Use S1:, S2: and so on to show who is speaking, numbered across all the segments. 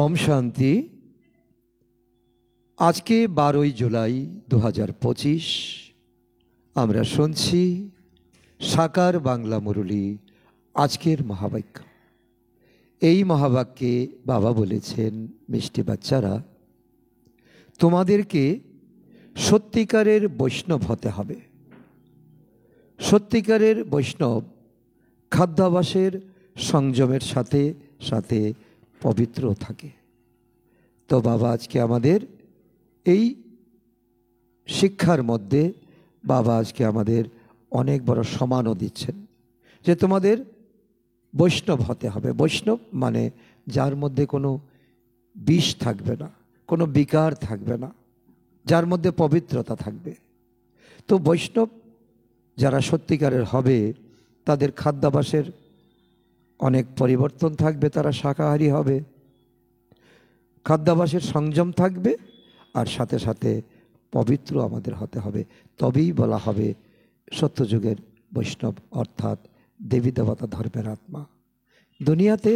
S1: ओम शांति। आज के 12 जुलाई 2025 আমরা শুনছি সাকার বাংলা মুরলী আজকের মহাবাক্য। এই মহাবাক্যে বাবা বলেছেন, মিষ্টি বাচ্চারা, তোমাদেরকে সত্যিকারের বৈষ্ণব হতে হবে। সত্যিকারের বৈষ্ণব খাদ্যাভ্যাসের সংযমের সাথে সাথে পবিত্র থাকে। তো বাবা আজকে আমাদের এই শিক্ষার মধ্যে বাবা আজকে আমাদের অনেক বড় সম্মানও দিচ্ছেন যে তোমাদের বৈষ্ণব হতে হবে। বৈষ্ণব মানে যার মধ্যে কোনো বিষ থাকবে না, কোনো বিকার থাকবে না, যার মধ্যে পবিত্রতা থাকবে। তো বৈষ্ণব যারা সত্যিকারের হবে তাদের খাদ্যাভ্যাসের অনেক পরিবর্তন থাকবে, তারা শাকাহারী হবে, খাদ্যাভ্যাসের সংযম থাকবে, আর সাথে সাথে পবিত্র আমাদের হতে হবে। তবেই বলা হবে সত্যযুগের বৈষ্ণব, অর্থাৎ দেবী দেবতা ধর্মের আত্মা। দুনিয়াতে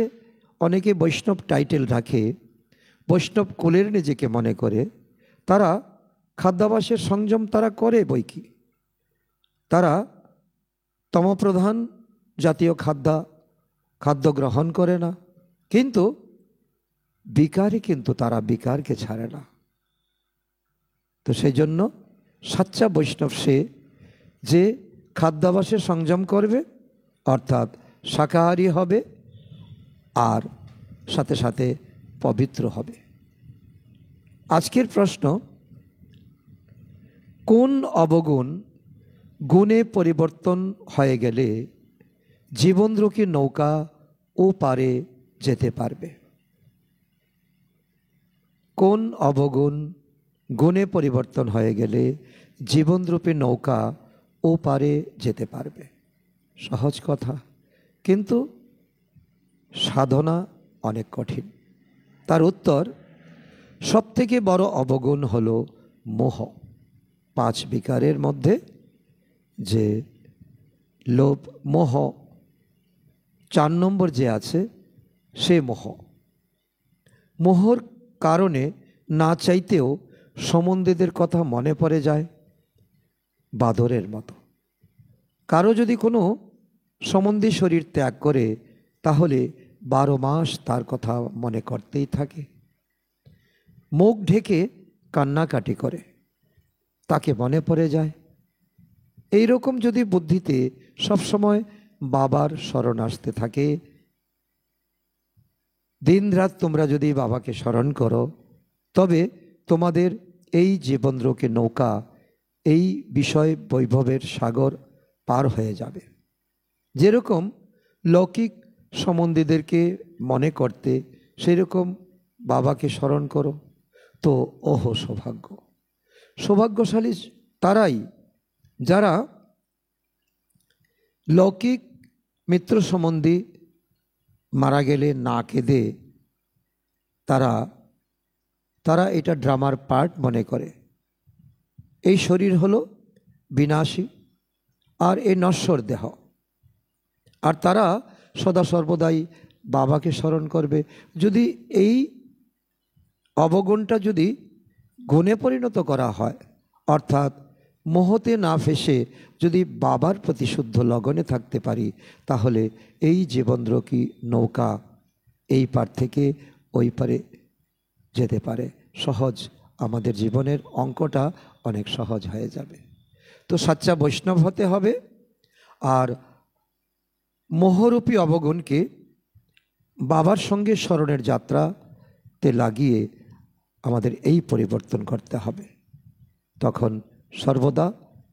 S1: অনেকে বৈষ্ণব টাইটেল রাখে, বৈষ্ণব কুলের নিজেকে মনে করে, তারা খাদ্যাভ্যাসের সংযম তারা করে বই কি, তারা তমপ্রধান জাতীয় খাদ্য গ্রহণ করে না, কিন্তু বিকারে কিন্তু তারা বিকারকে ছাড়ে না। তো সেই জন্য সাচ্চা বৈষ্ণব সে যে খাদ্যাভ্যাসে সংযম করবে, অর্থাৎ শাকাহারী হবে আর সাথে সাথে পবিত্র হবে। আজকের প্রশ্ন, কোন অবগুণ গুণে পরিবর্তন হয়ে গেলে জীবনরূপী নৌকা ও পারে যেতে পারবে? কোন অবগুণ গুণে পরিবর্তন হয়ে গেলে জীবনরূপী নৌকা ও পারে যেতে পারবে? সহজ কথা, কিন্তু সাধনা অনেক কঠিন। তার উত্তর, সবথেকে বড় অবগুণ হলো মোহ। 5 বিকারের মধ্যে যে লোভ, মোহ 4 নম্বর যে আছে সে মোহ। মোহর কারণে না চাইতেও সম্বন্ধীদের কথা মনে পড়ে যায় বাদরের মতো। কারো যদি কোনো সম্বন্ধী শরীর ত্যাগ করে তাহলে 12 মাস তার কথা মনে করতেই থাকে, মুখ ঢেকে কান্নাকাটি করে, তাকে মনে পড়ে যায়। এই রকম যদি বুদ্ধিতে সবসময় বাবার স্মরণ আসতে থাকে, দিন রাত তোমরা যদি বাবাকে স্মরণ করো, তবে তোমাদের এই জীবনরূপী নৌকা, এই বিষয় বৈভবের সাগর পার হয়ে যাবে। যেরকম লৌকিক সম্বন্ধীদেরকে মনে করতে, সেই রকম বাবাকে স্মরণ করো, তো ওহো সৌভাগ্যশালী তারাই যারা লৌকিক মিত্র সম্বন্ধী মারা গেলে না কেঁদে তারা এটা ড্রামার পার্ট মনে করে। এই শরীর হলো বিনাশী আর এই নশ্বর দেহ, আর তারা সদা সর্বদাই বাবাকে স্মরণ করবে। যদি এই অবগুণটা যদি গুণে পরিণত করা হয়, অর্থাৎ মোহতে না ফেসে যদি বাবার প্রতি শুদ্ধ লগনে থাকতে পারি, তাহলে এই জীবনরূপী নৌকা এই পার থেকে ওই পারে যেতে পারে। সহজ, আমাদের জীবনের অঙ্কটা অনেক সহজ হয়ে যাবে। তো সাচ্চা বৈষ্ণব হতে হবে, আর মোহরূপী অবগুণকে বাবার সঙ্গে স্মরণের যাত্রাতে লাগিয়ে আমাদের এই পরিবর্তন করতে হবে। তখন সর্বদা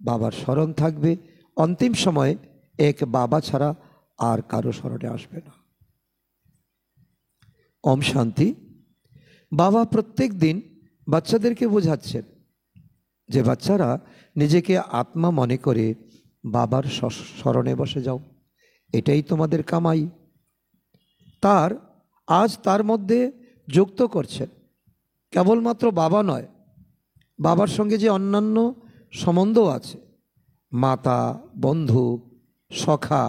S1: বাবার স্মরণ থাকবে, অন্তিম সময়ে এক বাবা ছাড়া আর কারো স্মরণে আসবে না। ওম শান্তি। বাবা প্রত্যেক দিন বাচ্চাদেরকে বোঝাচ্ছেন যে বাচ্চারা নিজেকে আত্মা মনে করে বাবার স্মরণে বসে যাও, এটাই তোমাদের কামাই। আজ তার মধ্যে যুক্ত করছেন কেবলমাত্র বাবা নয়, বাবার সঙ্গে যে অন্যান্য সম্বন্ধ আছে, মাতা, বন্ধু, সখা,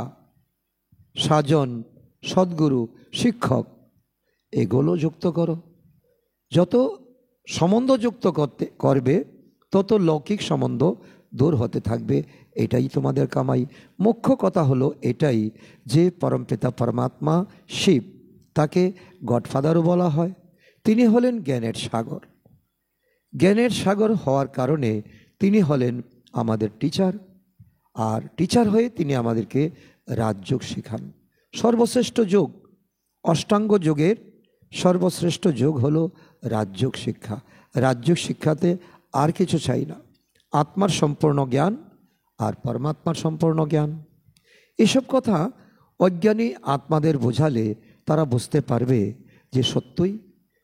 S1: সাজন, সদ্গুরু, শিক্ষক, এগুলো যুক্ত করো। যত সম্বন্ধযুক্ত করবে তত লৌকিক সম্বন্ধ দূর হতে থাকবে। এটাই তোমাদের কামাই। মুখ্য কথা হলো এটাই যে পরমপিতা পরমাত্মা শিব, তাকে গডফাদারও বলা হয়। তিনি হলেন জ্ঞানের সাগর। জ্ঞানের সাগর হওয়ার কারণে তিনি হলেন আমাদের টিচার, আর টিচার হয়ে তিনি আমাদেরকে রাজযোগ শেখান। সর্বশ্রেষ্ঠ যোগ, অষ্টাঙ্গ যোগের সর্বশ্রেষ্ঠ যোগ হলো রাজযোগ শিক্ষা। রাজযোগ শিক্ষাতে আর কিছু চাই না, আত্মার সম্পূর্ণ জ্ঞান আর পরমাত্মার সম্পূর্ণ জ্ঞান। এসব কথা অজ্ঞানী আত্মাদের বোঝালে তারা বুঝতে পারবে যে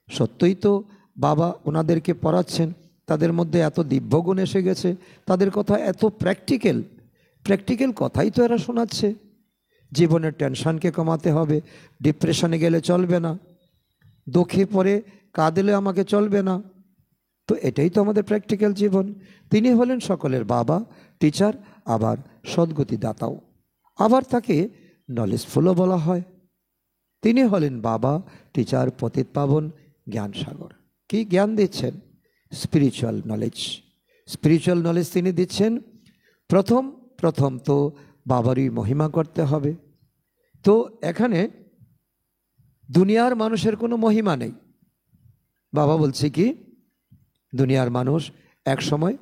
S1: সত্যই তো বাবা ওনাদেরকে পড়াচ্ছেন, তাদের মধ্যে এত দিব্যগুণ এসে গেছে, তাদের কথা এত প্র্যাকটিক্যাল কথাই তো এরা শোনাচ্ছে। জীবনের টেনশনকে কমাতে হবে, ডিপ্রেশনে গেলে চলবে না, দুঃখে পড়ে কাঁদলে আমাকে চলবে না। তো এটাই তো আমাদের প্র্যাকটিক্যাল জীবন। তিনি হলেন সকলের বাবা, টিচার, আবার সদ্গতি দাতাও। আবার তাকে নলেজফুলও বলা হয়। তিনি হলেন বাবা, টিচার, পতিত পাবন, জ্ঞান সাগর। কি জ্ঞান দিচ্ছেন? স্পিরিচুয়াল নলেজ তিনি দিচ্ছেন। প্রথম তো বাবারই মহিমা করতে হবে। তো এখানে দুনিয়ার মানুষের কোনো মহিমা নেই। বাবা বলছে কি, দুনিয়ার মানুষ এক সময়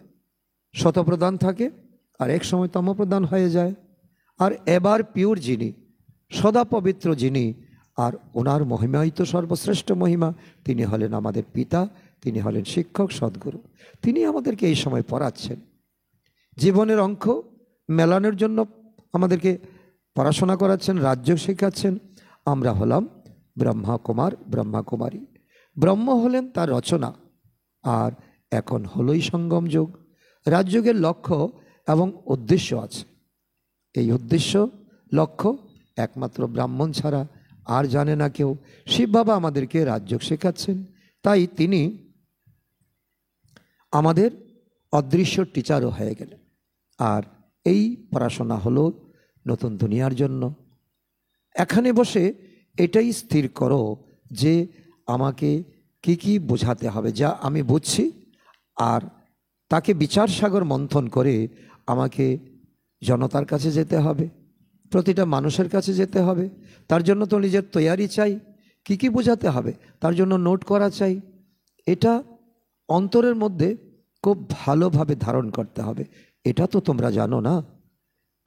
S1: শতপ্রধান থাকে আর এক সময় তমপ্রধান হয়ে যায়। আর এবার পিওর যিনি, সদা পবিত্র যিনি, আর ওনার মহিমাই তো সর্বশ্রেষ্ঠ মহিমা। তিনি হলেন আমাদের পিতা, তিনি হলেন শিক্ষক, সদ্গুরু। তিনি আমাদেরকে এই সময় পড়াচ্ছেন, জীবনের অঙ্ক মেলানোর জন্য আমাদেরকে পড়াশোনা করাচ্ছেন, রাজযোগ শেখাচ্ছেন। আমরা হলাম ব্রহ্মাকুমারী। ব্রহ্ম হলেন তার রচনা, আর এখন হলোই সঙ্গম যোগ। রাজযোগের লক্ষ্য এবং উদ্দেশ্য আছে। এই উদ্দেশ্য লক্ষ্য একমাত্র ব্রাহ্মণ ছাড়া আর জানে না কেউ। শিব বাবা আমাদেরকে রাজযোগ শেখাচ্ছেন, তাই তিনি আমাদের অদৃশ্য টিচারও হয়ে গেলেন। আর এই পড়াশোনা হলো নতুন দুনিয়ার জন্য। এখানে বসে এটাই স্থির করো যে আমাকে কি বোঝাতে হবে, যা আমি বুঝছি, আর তাকে বিচার সাগর মন্থন করে আমাকে জনতার কাছে যেতে হবে, প্রতিটা মানুষের কাছে যেতে হবে। তার জন্য তো নিজের তৈয়ারি চাই, কি বোঝাতে হবে তার জন্য নোট করা চাই। এটা অন্তরের মধ্যে খুব ভালোভাবে ধারণ করতে হবে। এটা তো তোমরা জানো না,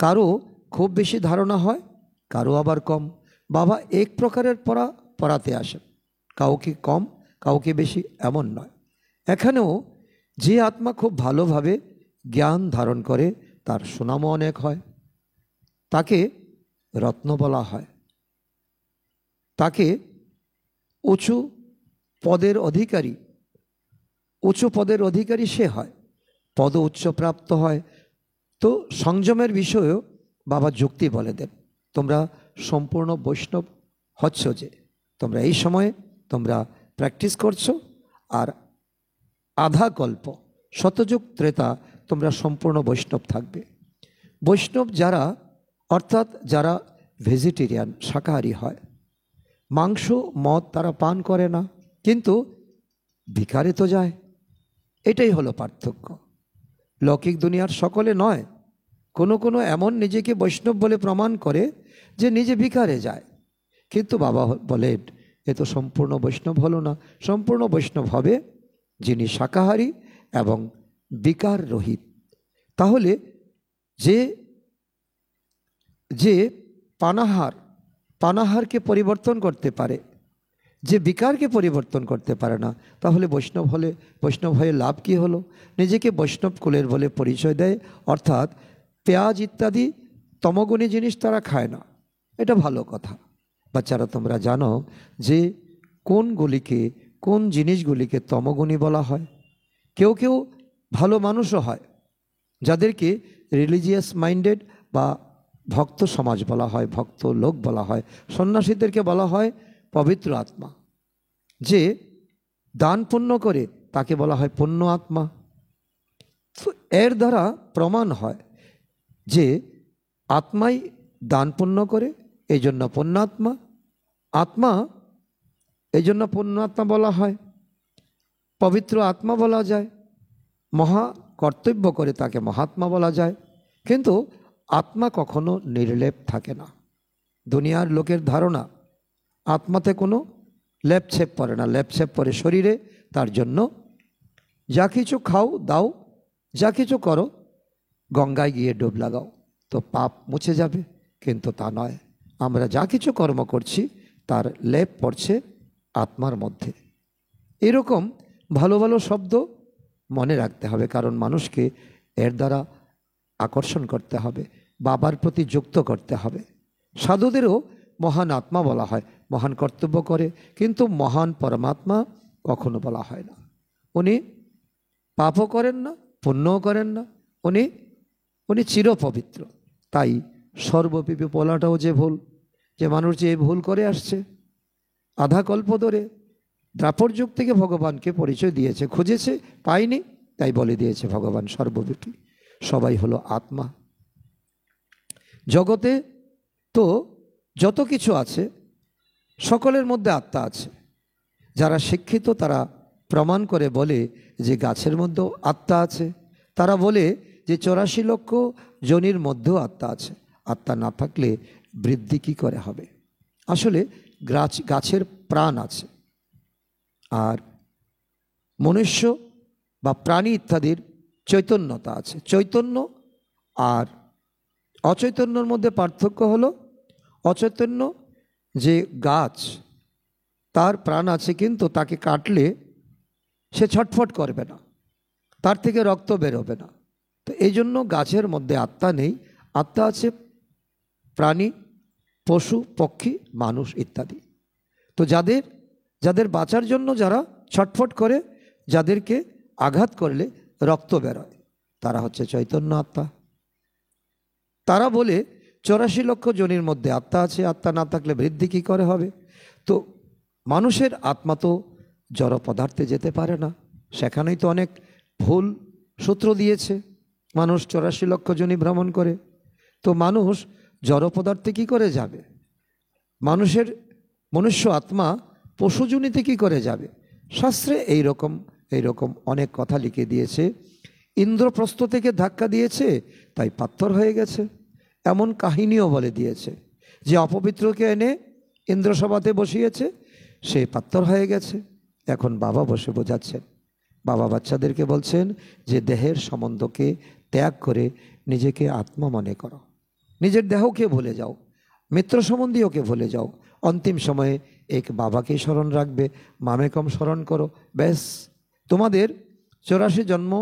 S1: কারো খুব বেশি ধারণা হয়, কারো আবার কম। বাবা এক প্রকারের পড়াতে আসেন, কাউকে কম কাউকে বেশি এমন নয়। এখানেও যে আত্মা খুব ভালোভাবে জ্ঞান ধারণ করে তার সুনামও অনেক হয়। তাকে রত্ন বলা হয়, তাকে উঁচু পদের অধিকারী সে হয়, পদ উচ্চ প্রাপ্ত হয়। তো সংযমের বিষয়েও বাবা যুক্তি বলে দেন। তোমরা সম্পূর্ণ বৈষ্ণব হচ্ছ, যে তোমরা এই সময়ে তোমরা প্র্যাকটিস করছো, আর আধা কল্প শতযুগ ত্রেতা তোমরা সম্পূর্ণ বৈষ্ণব থাকবে। বৈষ্ণব যারা, অর্থাৎ যারা ভেজিটেরিয়ান, শাকাহারী হয়, মাংস মদ তারা পান করে না, কিন্তু ভিখারে তো যায়। এটাই হলো পার্থক্য। লৌকিক দুনিয়ার সকলে নয়, কোনো এমন নিজেকে বৈষ্ণব বলে প্রমাণ করে যে নিজে ভিখারে যায়। কিন্তু বাবা বলেন এ তো সম্পূর্ণ বৈষ্ণব হলো না। সম্পূর্ণ বৈষ্ণব হবে যিনি শাকাহারী এবং বিকার রহিত। তাহলে যে পানাহারকে পরিবর্তন করতে পারে, যে বিকারকে পরিবর্তন করতে পারে না, তাহলে বৈষ্ণব হয়ে লাভ কি হলো? নিজেকে বৈষ্ণব কুলের বলে পরিচয় দেয়, অর্থাৎ পেঁয়াজ ইত্যাদি তমগুণী জিনিস তারা খায় না। এটা ভালো কথা। বাচ্চারা তোমরা জানো যে কোন জিনিসগুলিকে তমগুণী বলা হয়। কেউ ভালো মানুষও হয়, যাদেরকে রিলিজিয়াস মাইন্ডেড বা ভক্ত সমাজ বলা হয়, ভক্ত লোক বলা হয়। সন্ন্যাসীদেরকে বলা হয় পবিত্র আত্মা। যে দান পুণ্য করে তাকে বলা হয় পুণ্য আত্মা। তো এর দ্বারা প্রমাণ হয় যে আত্মাই দান পুণ্য করে, এই জন্য পুণ্যাত্মা। আত্মা এই জন্য পুণ্যাত্মা বলা হয়। পবিত্র আত্মা বলা যায়, মহা কর্তব্য করে তাকে মহাত্মা বলা যায়। কিন্তু আত্মা কখনো নির্লেপ থাকে না। দুনিয়ার লোকের ধারণা আত্মাতে কোনো লেপছেপ পড়ে না, লেপছেপ পড়ে শরীরে। তার জন্য যা কিছু খাও দাও, যা কিছু করো, গঙ্গায় গিয়ে ডুব লাগাও তো পাপ মুছে যাবে। কিন্তু তা নয়, আমরা যা কিছু কর্ম করছি তার লেপ পড়ছে আত্মার মধ্যে। এরকম ভালো ভালো শব্দ মনে রাখতে হবে, কারণ মানুষকে এর দ্বারা আকর্ষণ করতে হবে, বাবার প্রতি যুক্ত করতে হবে। সাধুদেরও মহান আত্মা বলা হয়, মহান কর্তব্য করে, কিন্তু মহান পরমাত্মা কখনো বলা হয় না। উনি পাপও করেন না, পুণ্যও করেন না, উনি চিরপবিত্র। তাই সর্বপিপি বলাটাও যে ভুল, যে মানুষ যে ভুল করে আসছে আধা কল্প ধরে। দ্রাপর যুগ থেকে ভগবানকে পরিচয় দিয়েছে, খুঁজেছে, পায়নি, তাই বলে দিয়েছে ভগবান সর্বব্যাপী, সবাই হলো আত্মা। জগতে তো যত কিছু আছে সকলের মধ্যে আত্মা আছে। যারা শিক্ষিত তারা প্রমাণ করে বলে যে গাছের মধ্যেও আত্মা আছে। তারা বলে যে 84 লক্ষ যোনির মধ্যেও আত্মা আছে। আত্মা না থাকলে বৃদ্ধি কি করে হবে? আসলে গাছের প্রাণ আছে, আর মনুষ্য বা প্রাণী ইত্যাদির চৈতন্যতা আছে। চৈতন্য আর অচৈতন্যর মধ্যে পার্থক্য হলো, অচৈতন্য যে গাছ তার প্রাণ আছে, কিন্তু তাকে কাটলে সে ছটফট করবে না, তার থেকে রক্ত বেরোবে না। তো এই জন্য গাছের মধ্যে আত্মা নেই। আত্মা আছে প্রাণী, পশু, পক্ষী, মানুষ ইত্যাদি। তো যাদের বাঁচার জন্য যারা ছটফট করে, যাদেরকে আঘাত করলে রক্ত বেরোয়, তারা হচ্ছে চৈতন্য আত্মা। তারা বলে 84 লক্ষ যোনির মধ্যে আত্মা আছে, আত্মা না থাকলে বৃদ্ধি কী করে হবে? তো মানুষের আত্মা তো জড় পদার্থে যেতে পারে না, সেখানেই তো অনেক ভুল সূত্র দিয়েছে। মানুষ 84 লক্ষ যোনি ভ্রমণ করে, তো মানুষ জড় পদার্থে কী করে যাবে? মনুষ্য আত্মা পশুজনিতে কী করে যাবে? শাস্ত্রে এইরকম অনেক কথা লিখে দিয়েছে। ইন্দ্রপ্রস্থ থেকে ধাক্কা দিয়েছে, তাই পাথর হয়ে গেছে, এমন কাহিনীও বলে দিয়েছে। যে অপবিত্রকে এনে ইন্দ্রসভাতে বসিয়েছে, সে পাথর হয়ে গেছে। এখন বাবা বসে বোঝাচ্ছেন, বাবা বাচ্চাদেরকে বলছেন যে দেহের সম্বন্ধকে ত্যাগ করে নিজেকে আত্মা মনে করো, নিজের দেহকে ভুলে যাও, মিত্র সম্বন্ধীয়কে ভুলে যাও। অন্তিম সময়ে এক বাবাকেই স্মরণ রাখবে, মামেকম স্মরণ করো, ব্যাস তোমাদের 84 জন্ম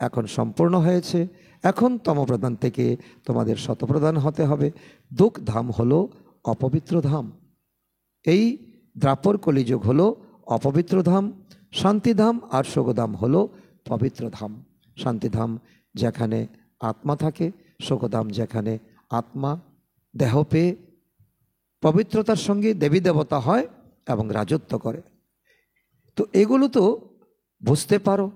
S1: এখন সম্পূর্ণ হয়েছে। এখন তমপ্রধান থেকে তোমাদের শতপ্রধান হতে হবে। দুঃখ ধাম হলো অপবিত্র ধাম। এই দ্রাপর কলিযুগ হলো অপবিত্র ধাম। শান্তিধাম আর শোকধাম হলো পবিত্র ধাম। শান্তিধাম যেখানে আত্মা থাকে, শোকধাম যেখানে আত্মা দেহ পেয়ে পবিত্রতার সঙ্গে দেবী দেবতা হয় এবং রাজত্ব করে। তো এগুলো তো বুঝতে পারো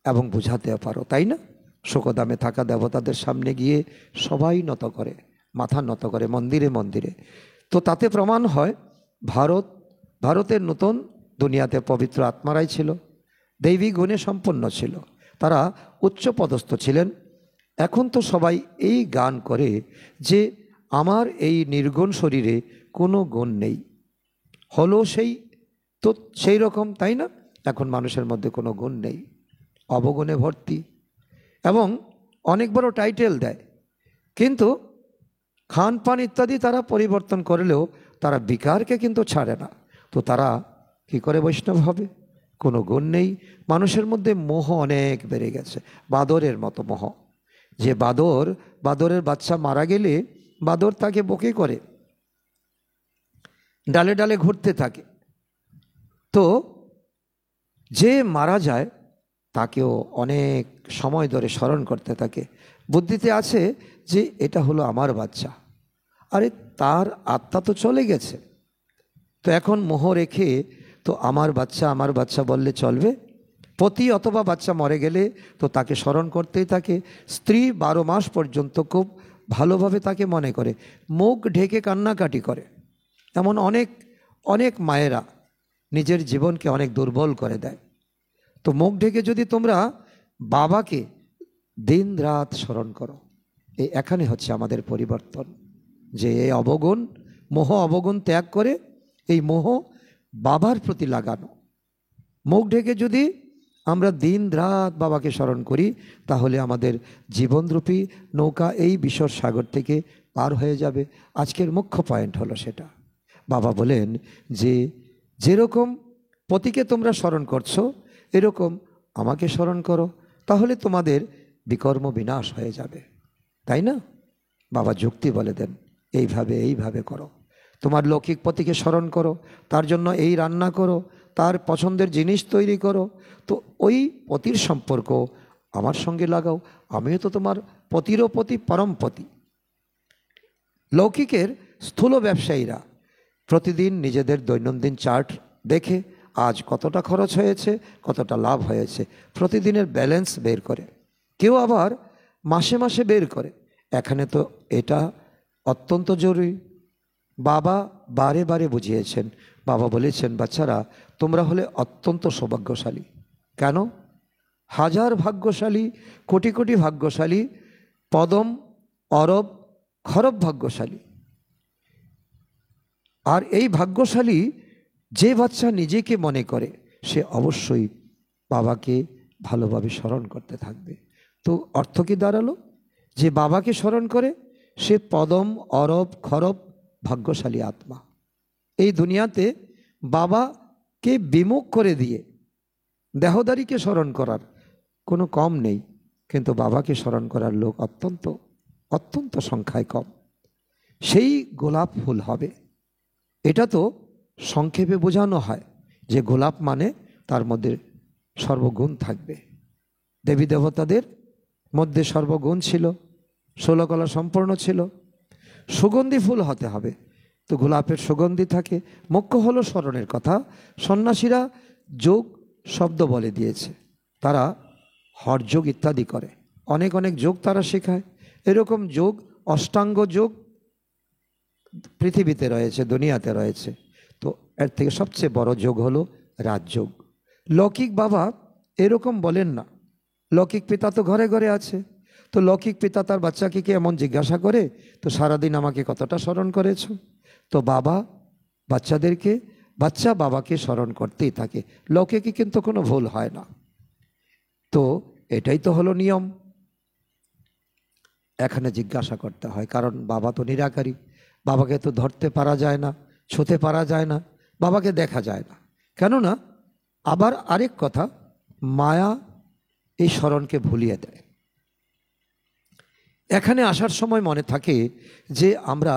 S1: এবং বুঝাতেও পারো, তাই না? শোকধামে থাকা দেবতাদের সামনে গিয়ে সবাই নত করে, মাথা নত করে মন্দিরে মন্দিরে। তো তাতে প্রমাণ হয় ভারতের নতুন দুনিয়াতে পবিত্র আত্মারাই ছিল, দৈবী গুণে সম্পন্ন ছিল, তারা উচ্চপদস্থ ছিলেন। এখন তো সবাই এই গান করে যে আমার এই নির্গুণ শরীরে কোনো গুণ নেই, হলো সেই রকম, তাই না? এখন মানুষের মধ্যে কোনো গুণ নেই, অবগুণে ভর্তি, এবং অনেক বড় টাইটেল দেয়। কিন্তু খান পান ইত্যাদি তারা পরিবর্তন করলেও তারা বিকারকে কিন্তু ছাড়ে না। তো তারা কি করে বৈষ্ণব হবে? কোনো গুণ নেই। মানুষের মধ্যে মোহ অনেক বেড়ে গেছে, বাদরের মতো মোহ। যে বাদরের বাচ্চা মারা গেলে বাদর তাকে বকে করে, ডালে ডালে ঘুরতে থাকে। তো যে মারা যায় তাকেও অনেক সময় ধরে স্মরণ করতে থাকে। বুদ্ধিতে আছে যে এটা হলো আমার বাচ্চা, আরে তার আত্মা তো চলে গেছে, তো এখন মোহ রেখে তো আমার বাচ্চা বললে চলবে? পতি অথবা বাচ্চা মরে গেলে তো তাকে স্মরণ করতেই থাকে। স্ত্রী 12 মাস পর্যন্ত খুব ভালোভাবে তাকে মনে করে, মুখ ঢেকে কান্নাকাটি করে। এমন অনেক মায়েরা নিজের জীবনকে অনেক দুর্বল করে দেয়। তো মুখ ঢেকে যদি তোমরা বাবাকে দিন রাত স্মরণ করো, এখানে হচ্ছে আমাদের পরিবর্তন, যে এই অবগুণ মোহ অবগুণ ত্যাগ করে এই মোহ বাবার প্রতি লাগানো। মুখ ঢেকে যদি আমরা দিন রাত বাবাকে স্মরণ করি, তাহলে আমাদের জীবনরূপী নৌকা এই বিষর সাগর থেকে পার হয়ে যাবে। আজকের মুখ্য পয়েন্ট হলো সেটা। বাবা বলেন যে যেরকম পতিকে তোমরা স্মরণ করছো, এরকম আমাকে স্মরণ করো, তাহলে তোমাদের বিকর্ম বিনাশ হয়ে যাবে, তাই না? বাবা যুক্তি বলে দেন, এইভাবে করো। তোমার লৌকিক পতিকে স্মরণ করো, তার জন্য এই রান্না করো, তার পছন্দের জিনিস তৈরি করো, তো ওই পতির সম্পর্ক আমার সঙ্গে লাগাও, আমিও তো তোমার পতিরও পতি, পরম পতি। লৌকিকের স্থূল ব্যবসায়ীরা প্রতিদিন নিজেদের দৈনন্দিন চার্ট দেখে আজ কতটা খরচ হয়েছে, কতটা লাভ হয়েছে, প্রতিদিনের ব্যালেন্স বের করে। কেউ আবার মাসে মাসে বের করে। এখানে তো এটা অত্যন্ত জরুরি। বাবা বারে বারে বুঝিয়েছেন। বাবা বলেছেন, বাচ্চারা তোমরা হলে অত্যন্ত সৌভাগ্যশালী। কেন? হাজার ভাগ্যশালী, কোটি কোটি ভাগ্যশালী, পদম অরব খরব ভাগ্যশালী। আর এই ভাগ্যশালী যে বাচ্চা নিজেকে মনে করে, সে অবশ্যই বাবাকে ভালোভাবে স্মরণ করতে থাকবে। তো অর্থ কি দাঁড়ালো? যে বাবাকে স্মরণ করে সে পদম অরব খরব ভাগ্যশালী আত্মা। এই দুনিয়াতে বাবাকে বিমুখ করে দিয়ে দেহদারিকে স্মরণ করার কোনো কম নেই, কিন্তু বাবাকে স্মরণ করার লোক অত্যন্ত অত্যন্ত সংখ্যায় কম। সেই গোলাপ ফুল হবে, এটা তো সংক্ষেপে বোঝানো হয় যে গোলাপ মানে তার মধ্যে সর্বগুণ থাকবে। দেবী দেবতাদের মধ্যে সর্বগুণ ছিল, 16 কলা সম্পূর্ণ ছিল। সুগন্ধি ফুল হতে হবে, তো গোলাপের সুগন্ধি থাকে। মুখ্য হলো স্মরণের কথা। সন্ন্যাসীরা যোগ শব্দ বলে দিয়েছে, তারা হঠযোগ ইত্যাদি করে, অনেক অনেক যোগ তারা শেখায়। এরকম যোগ, অষ্টাঙ্গ যোগ পৃথিবীতে রয়েছে, দুনিয়াতে রয়েছে। তো এর থেকে সবচেয়ে বড় যোগ হলো রাজযোগ। লৌকিক বাবা এরকম বলেন না। লৌকিক পিতা তো ঘরে ঘরে আছে, তো লৌকিক পিতা তার বাচ্চাকে কি এমন জিজ্ঞাসা করে, তো সারাদিন আমাকে কতটা স্মরণ করেছ? তো বাবা বাচ্চাদেরকে, বাচ্চা বাবাকে স্মরণ করতেই থাকে। লৌকিকে কিন্তু কোনো ভুল হয় না। তো এটাই তো হলো নিয়ম। এখানে জিজ্ঞাসা করতে হয়, কারণ বাবা তো নিরাকারী, বাবাকে তো ধরতে পারা যায় না, ছুঁতে পারা যায় না, বাবাকে দেখা যায় না। কেননা আবার আরেক কথা, মায়া এই স্মরণকে ভুলিয়ে দেয়। এখানে আসার সময় মনে থাকে যে আমরা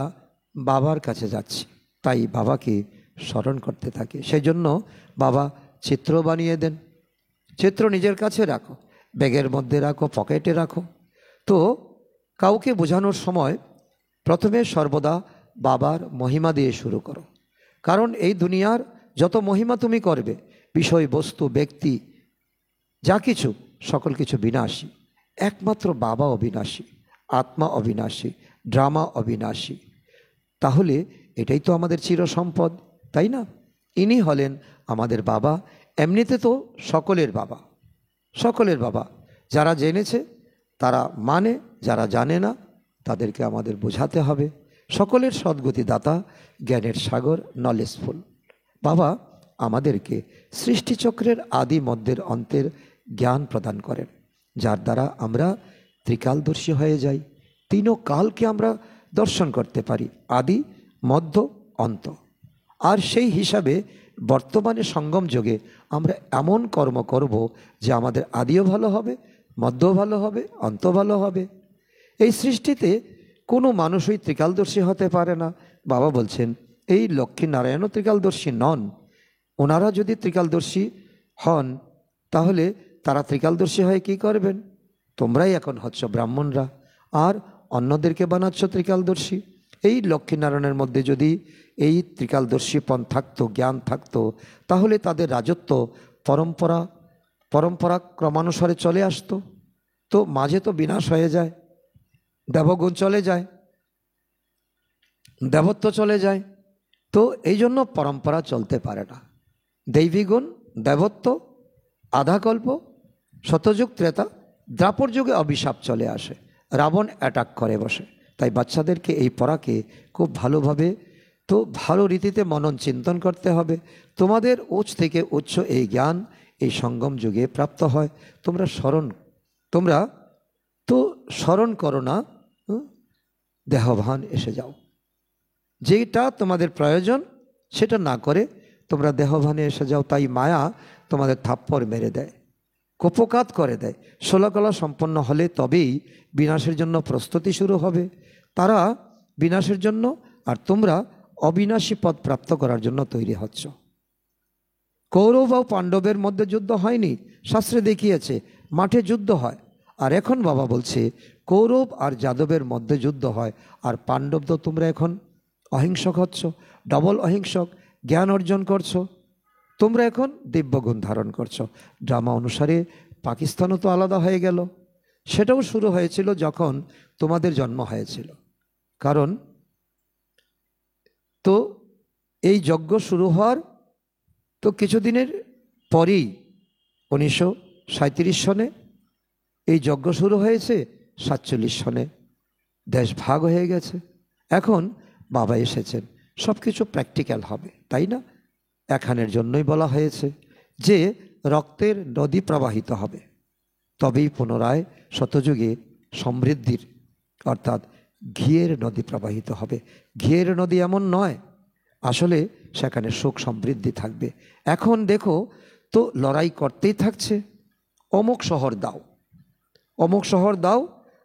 S1: বাবার কাছে যাচ্ছি, তাই বাবাকে স্মরণ করতে থাকে। সেই জন্য বাবা চিত্র বানিয়ে দেন। চিত্র নিজের কাছে রাখো, ব্যাগের মধ্যে রাখো, পকেটে রাখো। তো কাউকে বোঝানোর সময় প্রথমে সর্বদা বাবার মহিমা দিয়ে শুরু করো, কারণ এই দুনিয়ার যত মহিমা তুমি করবে, বিষয় বস্তু ব্যক্তি যা কিছু, সকল কিছু বিনাশী। একমাত্র বাবা অবিনাশী, আত্মা অবিনাশী, ড্রামা অবিনাশী। তাহলে এটাই তো আমাদের চিরসম্পদ, তাই না? ইনি হলেন আমাদের বাবা। এমনিতে তো সকলের বাবা, সকলের বাবা। যারা জেনেছে তারা মানে, যারা জানে না তাদেরকে আমাদের বোঝাতে হবে। সকলের সদ্গতিদাতা, জ্ঞানের সাগর, নলেজফুল বাবা আমাদেরকে সৃষ্টিচক্রের আদি মধ্যের অন্তের জ্ঞান প্রদান করেন, যার দ্বারা আমরা ত্রিকালদর্শী হয়ে যাই। তিনও কালকে আমরা দর্শন করতে পারি, আদি মধ্য অন্ত। আর সেই হিসাবে বর্তমানে সঙ্গম যুগে আমরা এমন কর্ম করব যে আমাদের আদিও ভালো হবে, মধ্যও ভালো হবে, অন্ত ভালো হবে। এই সৃষ্টিতে কোনো মানুষই ত্রিকালদর্শী হতে পারে না। বাবা বলছেন এই লক্ষ্মীনারায়ণও ত্রিকালদর্শী নন। ওনারা যদি ত্রিকালদর্শী হন, তাহলে তারা ত্রিকালদর্শী হয়ে কি করবেন? তোমরাই এখন হচ্ছ ব্রাহ্মণরা, আর অন্যদেরকে বানাচ্ছ ত্রিকালদর্শী। এই লক্ষ্মীনারায়ণের মধ্যে যদি এই ত্রিকালদর্শীপন থাকতো, জ্ঞান থাকতো, তাহলে তাদের রাজত্ব পরম্পরা ক্রমানুসারে চলে আসতো। তো মাঝে তো বিনাশ হয়ে যায়, দেবগুণ চলে যায়, দেবত্ব চলে যায়। তো এই জন্য পরম্পরা চলতে পারে না। দৈবী গুণ, দেবত্ব আধাকল্প, শতযুগ ত্রেতা, দ্রাপর যুগে অভিশাপ চলে আসে, রাবণ অ্যাটাক করে বসে। তাই বাচ্চাদেরকে এই পড়াকে খুব ভালোভাবে তো ভালো রীতিতে মনন চিন্তন করতে হবে। তোমাদের উচ্চ থেকে উচ্চ এই জ্ঞান এই সঙ্গম যুগে প্রাপ্ত হয়। তোমরা স্মরণ করো না, দেহভান এসে যাও। যেটা তোমাদের প্রয়োজন সেটা না করে তোমরা দেহভানে এসে যাও। তাই মায়া তোমাদের থাপ্পড় মেরে দেয়, কোপকাত করে দেয়। ষোলকলা সম্পন্ন হলে তবেই বিনাশের জন্য প্রস্তুতি শুরু হবে। তারা বিনাশের জন্য, আর তোমরা অবিনাশী পদ প্রাপ্ত করার জন্য তৈরি হচ্ছ। কৌরব ও পাণ্ডবের মধ্যে যুদ্ধ হয়নি, শাস্ত্রে দেখিয়েছে মাঠে যুদ্ধ হয়। আর এখন বাবা বলছে কৌরব আর যাদবের মধ্যে যুদ্ধ হয়। আর পাণ্ডব তো তোমরা এখন অহিংসক হচ্ছ, ডবল অহিংসক, জ্ঞান অর্জন করছো। তোমরা এখন দিব্যগুণ ধারণ করছো। ড্রামা অনুসারে পাকিস্তানও তো আলাদা হয়ে গেল। সেটাও শুরু হয়েছিল যখন তোমাদের জন্ম হয়েছিল। কারণ তো এই যজ্ঞ শুরু হওয়ার তো কিছুদিনের পরেই 1937 সনে এই যজ্ঞ শুরু হয়েছে, 47 সনে দেশ ভাগ হয়ে গেছে। এখন বাবা এসেছেন, সব কিছু প্র্যাকটিক্যাল হবে, তাই না? এখানের জন্যই বলা হয়েছে যে রক্তের নদী প্রবাহিত হবে, তবেই পুনরায় শতযুগে সমৃদ্ধির অর্থাৎ ঘিয়ের নদী প্রবাহিত হবে। ঘিয়ের নদী এমন নয়, আসলে সেখানে সুখ সমৃদ্ধি থাকবে। এখন দেখো তো লড়াই করতেই থাকছে, অমুক শহর দাও, অমুক শহর দাও,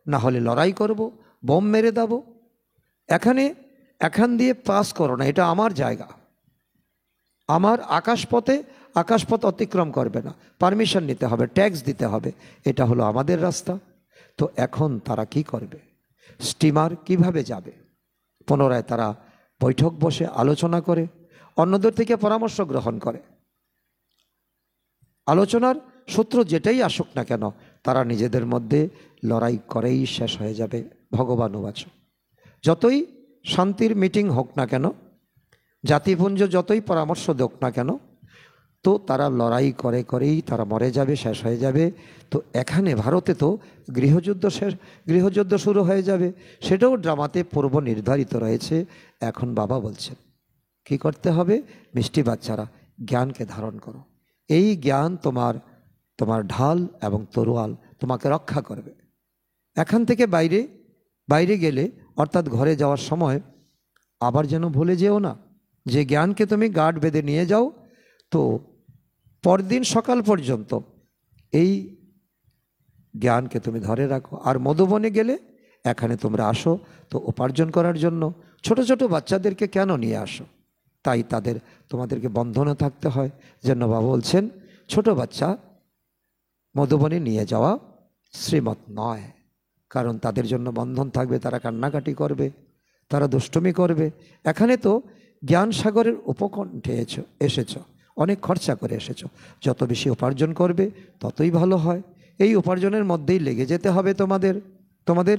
S1: না হলে লড়াই করব, বোম মেরে দেব। এখান দিয়ে পাস করো না, এটা আমার জায়গা, আমার আকাশপথ অতিক্রম করবে না, পারমিশন নিতে হবে, ট্যাক্স দিতে হবে, এটা হলো আমাদের রাস্তা। তো এখন তারা কি করবে? স্টিমার কিভাবে যাবে? পুনরায় তারা বৈঠক বসে আলোচনা করে, অন্যদের থেকে পরামর্শ গ্রহণ করে। আলোচনার সূত্র যেটাই আসুক না কেন, তারা নিজেদের মধ্যে লড়াই করেই শেষ হয়ে যাবে। ভগবান উবাচ। যতই শান্তির মিটিং হোক না কেন, জাতিপুঞ্জ যতই পরামর্শ দেখ না কেন, তো তারা লড়াই করেই তারা মরে যাবে, শেষ হয়ে যাবে। তো এখানে ভারতে তো গৃহযুদ্ধ শুরু হয়ে যাবে, সেটাও ড্রামাতে পূর্ব নির্ধারিত রয়েছে। এখন বাবা বলছেন কি করতে হবে? মিষ্টি বাচ্চারা, জ্ঞানকে ধারণ করো। এই জ্ঞান তোমার ঢাল এবং তরোয়াল তোমাকে রক্ষা করবে। এখান থেকে বাইরে গেলে অর্থাৎ ঘরে যাওয়ার সময় আবার যেন ভুলে যেও না যে জ্ঞানকে তুমি গার্ড বেঁধে নিয়ে যাও। তো পরদিন সকাল পর্যন্ত এই জ্ঞানকে তুমি ধরে রাখো। আর মধুবনে গেলে এখানে তোমরা আসো তো উপার্জন করার জন্য। ছোট ছোট বাচ্চাদেরকে কেন নিয়ে আসো? তাই তোমাদেরকে বন্ধনে থাকতে হয়। যেন বাবা বলছেন ছোট বাচ্চা মধুবনে নিয়ে যাওয়া শ্রীমত নয়, কারণ তাদের জন্য বন্ধন থাকবে, তারা কান্নাকাটি করবে, তারা দুষ্টুমি করবে। এখানে তো জ্ঞান সাগরের উপকণ্ঠে এসেছ, অনেক খরচা করে এসেছ, যত বেশি উপার্জন করবে ততই ভালো হয়। এই উপার্জনের মধ্যেই লেগে যেতে হবে তোমাদের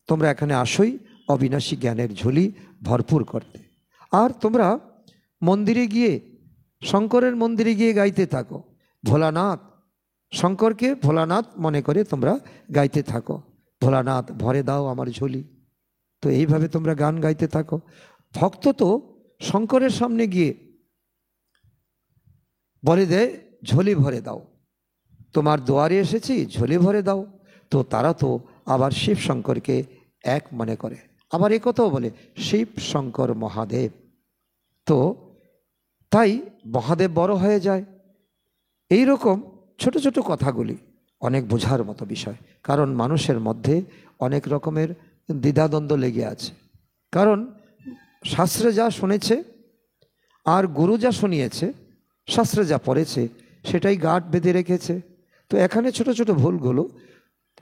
S1: তোমরা এখানে আসোই অবিনাশী জ্ঞানের ঝুলি ভরপুর করতে। আর তোমরা শঙ্করের মন্দিরে গিয়ে গাইতে থাকো ভোলানাথ, শঙ্করকে ভোলানাথ মনে করে তোমরা গাইতে থাকো, ভোলানাথ ভরে দাও আমার ঝুলি। তো এইভাবে তোমরা গান গাইতে থাকো। ভক্ত তো শঙ্করের সামনে গিয়ে বলে দেয় ঝুলি ভরে দাও, তোমার দুয়ারে এসেছি ঝুলি ভরে দাও। তো তারা তো আবার শিব শঙ্করকে এক মনে করে, আবার এ কথাও বলে শিব শঙ্কর মহাদেব। তো তাই মহাদেব বড় হয়ে যায়। এই রকম ছোট ছোট কথাগুলি অনেক বোঝার মতো বিষয়, কারণ মানুষের মধ্যে অনেক রকমের দ্বিধাদ্বন্দ্ব লেগে আছে। কারণ শাস্ত্রে যা শুনেছে আর গুরু যা শুনিয়েছে, শাস্ত্রে যা পড়েছে সেটাই গাঁট বেঁধে রেখেছে। তো এখানে ছোট ছোট ভুলগুলো